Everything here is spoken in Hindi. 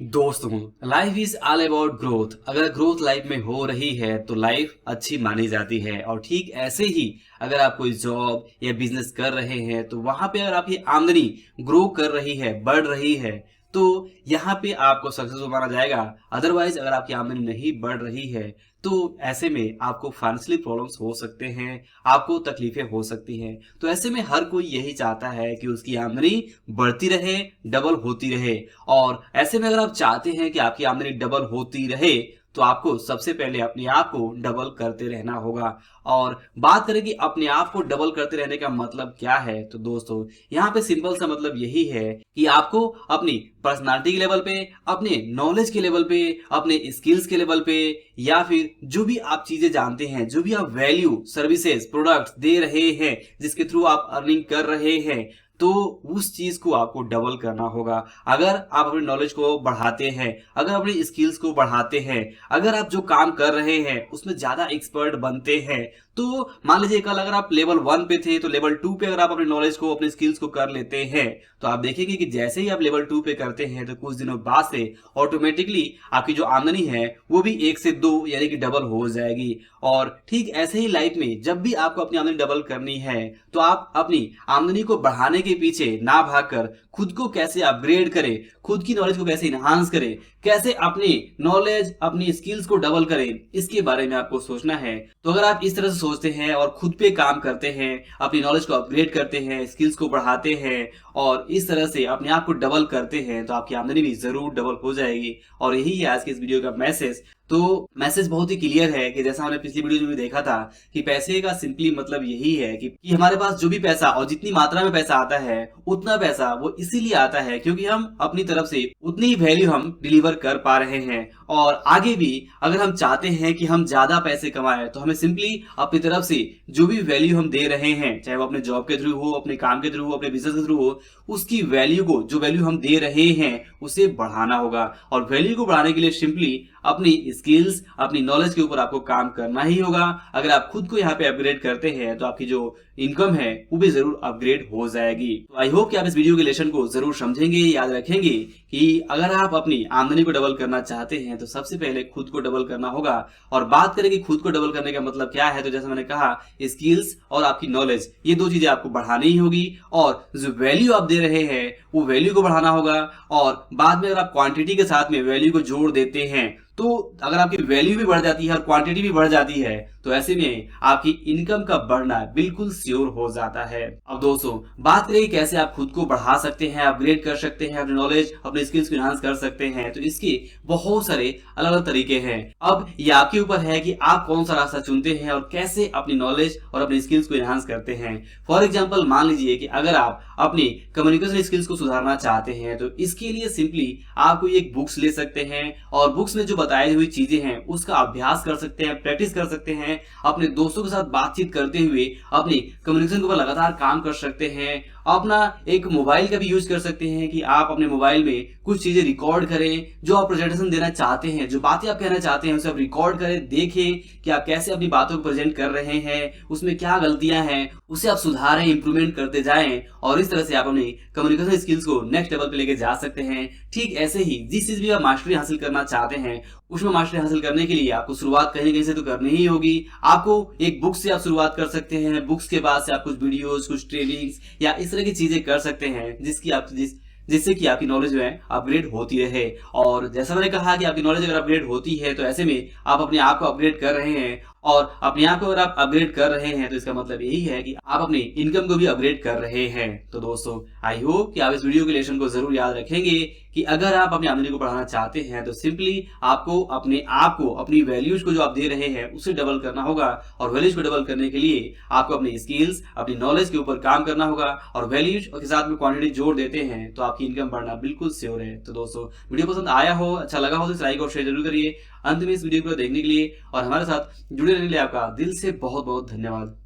दोस्तों, life is all about growth. अगर ग्रोथ लाइफ में हो रही है तो लाइफ अच्छी मानी जाती है। और ठीक ऐसे ही अगर आप कोई जॉब या बिजनेस कर रहे हैं तो वहां पे अगर आपकी आमदनी ग्रो कर रही है, बढ़ रही है, तो यहाँ पे आपको सक्सेसफुल माना जाएगा। अदरवाइज अगर आपकी आमदनी नहीं बढ़ रही है तो ऐसे में आपको फाइनेंशियली प्रॉब्लम्स हो सकते हैं, आपको तकलीफें हो सकती हैं। तो ऐसे में हर कोई यही चाहता है कि उसकी आमदनी बढ़ती रहे, डबल होती रहे। और ऐसे में अगर आप चाहते हैं कि आपकी आमदनी डबल होती रहे तो आपको सबसे पहले अपने आप को डबल करते रहना होगा। और बात करें कि अपने आप को डबल करते रहने का मतलब क्या है, तो दोस्तों यहाँ पे सिंपल सा मतलब यही है कि आपको अपनी पर्सनालिटी के लेवल पे, अपने नॉलेज के लेवल पे, अपने स्किल्स के लेवल पे, या फिर जो भी आप चीजें जानते हैं, जो भी आप वैल्यू, सर्विसेज, प्रोडक्ट्स दे रहे हैं, जिसके थ्रू आप अर्निंग कर रहे हैं, तो उस चीज को आपको डबल करना होगा। अगर आप अपनी नॉलेज को बढ़ाते हैं, अगर अपनी स्किल्स को बढ़ाते हैं, अगर आप जो काम कर रहे हैं उसमें ज्यादा एक्सपर्ट बनते हैं, तो मान लीजिए कल अगर आप लेवल 1 पे थे तो लेवल 2 पे अगर आप अपनी नॉलेज को, अपने स्किल्स को कर लेते हैं, तो आप देखेंगे कि जैसे ही आप लेवल 2 पे करते हैं तो कुछ दिनों बाद से ऑटोमेटिकली आपकी जो आमदनी है वो भी 1 से 2 यानी कि डबल हो जाएगी। और ठीक ऐसे ही लाइफ में जब भी आपको अपनी आमदनी डबल करनी है तो आप अपनी आमदनी को बढ़ाने के पीछे ना भागकर खुद को कैसे अपग्रेड करें, खुद की नॉलेज को कैसे इनहांस करें, कैसे अपनी नॉलेज, अपनी स्किल्स को डबल करें, इसके बारे में आपको सोचना है। तो अगर आप इस तरह से सोचते हैं और खुद पे काम करते हैं, अपनी नॉलेज को अपग्रेड करते हैं, स्किल्स को बढ़ाते हैं और इस तरह से अपने आप को डबल करते हैं, तो आपकी आमदनी भी जरूर डबल हो जाएगी। और यही है आज के इस वीडियो का मैसेज। तो मैसेज बहुत ही क्लियर है कि जैसा हमने पिछली वीडियो में देखा था कि पैसे का सिंपली मतलब यही है कि हमारे पास जो भी पैसा और जितनी मात्रा में पैसा आता है उतना पैसा वो इसीलिए आता है क्योंकि हम अपनी तरफ से उतनी ही वैल्यू हम डिलीवर कर पा रहे हैं। और आगे भी अगर हम चाहते हैं कि हम ज्यादा पैसे कमाएं तो हमें सिंपली अपनी तरफ से जो भी वैल्यू हम दे रहे हैं, चाहे वो अपने जॉब के थ्रू हो, अपने काम के थ्रू हो, अपने बिजनेस के थ्रू हो, उसकी वैल्यू को, जो वैल्यू हम दे रहे हैं उसे बढ़ाना होगा। और वैल्यू को बढ़ाने के लिए सिंपली अपनी स्किल्स, अपनी नॉलेज के ऊपर आपको काम करना ही होगा। अगर आप खुद को यहाँ पे अपग्रेड करते हैं तो आपकी जो इनकम है वो भी जरूर अपग्रेड हो जाएगी। तो आई होप कि आप इस वीडियो के लेसन को जरूर समझेंगे, याद रखेंगे कि अगर आप अपनी आमदनी को डबल करना चाहते हैं तो सबसे पहले खुद को डबल करना होगा। और बात करें कि खुद को डबल करने का मतलब क्या है, तो जैसा मैंने कहा, स्किल्स और आपकी नॉलेज, ये दो चीजें आपको बढ़ानी ही होगी। और जो वैल्यू आप दे रहे हैं वो वैल्यू को बढ़ाना होगा। और बाद में अगर आप क्वांटिटी के साथ में वैल्यू को जोड़ देते हैं तो अगर आपकी वैल्यू भी बढ़ जाती है और क्वांटिटी भी बढ़ जाती है तो ऐसे में आपकी इनकम का बढ़ना बिल्कुल श्योर हो जाता है। अब दोस्तों बात करें कैसे आप खुद को बढ़ा सकते हैं, अपग्रेड कर सकते हैं, अपनी नॉलेज, अपने स्किल्स को एनहांस कर सकते हैं, तो इसके बहुत सारे अलग अलग तरीके हैं। अब ये आपके ऊपर है कि आप कौन सा रास्ता चुनते हैं और कैसे अपनी नॉलेज और अपनी स्किल्स को एनहांस करते हैं। फॉर एग्जाम्पल मान लीजिए कि अगर आप अपनी कम्युनिकेशन स्किल्स को सुधारना चाहते हैं तो इसके लिए सिंपली आप कोई एक बुक्स ले सकते हैं और बुक्स में जो बताई हुई चीजें हैं उसका अभ्यास कर सकते हैं, प्रैक्टिस कर सकते हैं, अपने दोस्तों के साथ बातचीत करते हुए अपनी कम्युनिकेशन के ऊपर लगातार काम कर सकते हैं। अपना एक मोबाइल का भी यूज कर सकते हैं कि आप अपने मोबाइल में कुछ चीजें रिकॉर्ड करें, जो आप प्रेजेंटेशन देना चाहते हैं, जो बातें आप कहना चाहते हैं उसे आप रिकॉर्ड करें, देखें कि आप कैसे अपनी बातों को प्रेजेंट कर रहे हैं, उसमें क्या गलतियां हैं, उसे आप सुधारें, इंप्रूवमेंट करते जाएं और इस तरह से आप अपनी कम्युनिकेशन स्किल्स को नेक्स्ट लेवल पे लेके जा सकते हैं। ठीक ऐसे ही जिस चीज भी आप मास्टरी हासिल करना चाहते हैं उसमें मास्टरी हासिल करने के लिए आपको शुरुआत कहीं ना कहीं से तो करनी ही होगी। आपको एक बुक से आप शुरुआत कर सकते हैं, बुक्स के बाद से आप कुछ वीडियोस, कुछ ट्रेनिंग्स या इस तरह की चीजें कर सकते हैं जिससे कि आपकी नॉलेज जो है अपग्रेड होती रहे। और जैसा मैंने कहा कि आपकी नॉलेज अगर अपग्रेड होती है तो ऐसे में आप अपने आप को अपग्रेड कर रहे हैं। और अपने आप को अगर आप अपग्रेड कर रहे हैं तो इसका मतलब यही है कि आप अपनी इनकम को भी अपग्रेड कर रहे हैं। तो दोस्तों आई होप कि आप इस वीडियो के लेसन को जरूर याद रखेंगे कि अगर आप अपनी आमदनी को बढ़ाना चाहते हैं तो सिंपली आपको अपने आप को, अपनी वैल्यूज को जो आप दे रहे हैं उसे डबल करना होगा। और वैल्यूज को डबल करने के लिए आपको अपनी स्किल्स, अपनी नॉलेज के ऊपर काम करना होगा। और वैल्यूज के साथ में क्वांटिटी जोड़ देते हैं तो आपकी इनकम बढ़ना बिल्कुल श्योर है। तो दोस्तों वीडियो पसंद आया हो, अच्छा लगा हो तो लाइक और शेयर जरूर करिए। अंत में इस वीडियो को देखने के लिए और हमारे साथ जुड़े रहने के लिए आपका दिल से बहुत बहुत धन्यवाद।